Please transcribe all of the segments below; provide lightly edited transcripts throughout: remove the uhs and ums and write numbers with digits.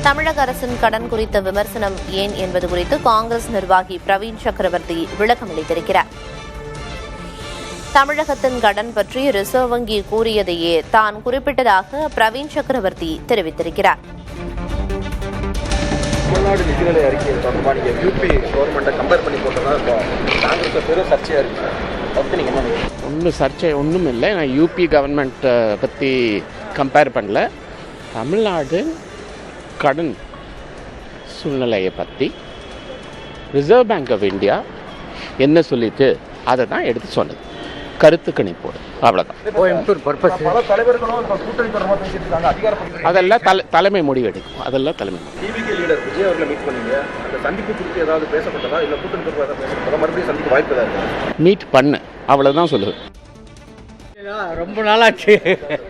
தமிழக அரசின் கடன் குறித்த விமர்சனம் ஏன் என்பது குறித்து காங்கிரஸ் நிர்வாகி பிரவீன் சக்கரவர்த்தி விளக்கம் அளித்திருக்கிறார். தமிழகத்தின் கடன் பற்றி ரிசர்வ் வங்கி கூறியதையே தான் குறிப்பிட்டதாக பிரவீன் சக்கரவர்த்தி தெரிவித்திருக்கிறார். தமிழ்நாடு நிதிநிலை அறிக்கை தொடர்பாக நீங்கள் யூபி கவர்மெண்ட்டை கம்பேர் பண்ணி போட்டதா காங்கிரஸ் பெரும் சர்ச்சையாக இருக்குது. அதுக்கு நீங்கள் என்ன? ஒன்றும் சர்ச்சை ஒன்றும் இல்லை. நான் யூபி கவர்மெண்ட்டை பற்றி கம்பேர் பண்ணல. தமிழ்நாடு கடன் சூழ்நிலையை பற்றி ரிசர்வ் பேங்க் ஆஃப் இந்தியா என்ன சொல்லிட்டு அதை தான் எடுத்து சொன்னது. கருத்து கணிப்போடு அவ்வளோதான். அதெல்லாம் தலைமை முடிவு எடுக்கும். அதெல்லாம் தலைமை டிவிகே லீடர் விஜய் அவர்களை மீட் பண்ணீங்க. அந்த சந்திப்பு குறித்து ஏதாவது பேசப்பட்டதா இல்லை கூட்டணி தொடர்பாக ஏதாவது பேசப்பட்டதா? மறுபடியும் சந்திக்க வாய்ப்பு ஏதாவது மீட் பண்ணு அவ்வளோதான் சொல்லுவேன். ரொம்ப நாளாச்சு.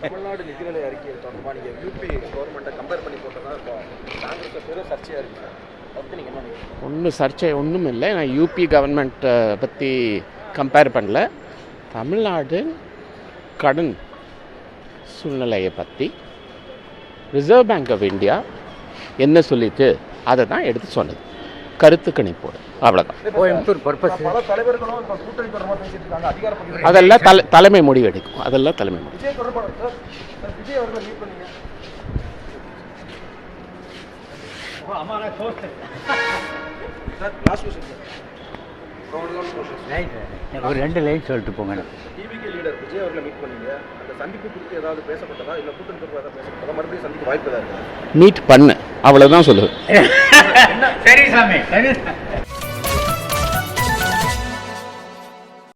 தமிழ்நாடு நிதிநிலை அறிக்கை தொடர்பாக நீங்கள் யூபி கவர்மெண்ட்டை கம்பேர் பண்ணி போட்டதா காங்கிரஸ் பெரும் சர்ச்சையாக இருக்குது. அதுக்கு நீங்கள் என்ன? ஒன்றும் சர்ச்சை ஒன்றும் இல்லை. நான் யூபி கவர்மெண்ட்டை பற்றி கம்பேர் பண்ணல. தமிழ்நாடு கடன் சூழ்நிலையை பற்றி ரிசர்வ் பேங்க் ஆஃப் இந்தியா என்ன சொல்லிட்டு அதை தான் எடுத்து சொன்னது. கருத்து கணிப்போடு அவ்வளோதான். அதெல்லாம் தலைமை முடிவு எடுக்கும். அதெல்லாம் தலைமை முடிவு. ஒரு 2 லைன் சொல்லிட்டு போங்க. டிவிகே லீடர் விஜய் அவர்களை மீட் பண்ணீங்க. அந்த சந்திப்பு குறித்து ஏதாவது பேசப்பட்டதா இல்லை கூட்டணி தொடர்பாக ஏதாவது பேசப்பட்டதா? மறுபடியும் சந்திக்க வாய்ப்பு ஏதாவது மீட் பண்ணு அவ்வளோதான் சொல்லுவேன். சரி சாமி, சரி.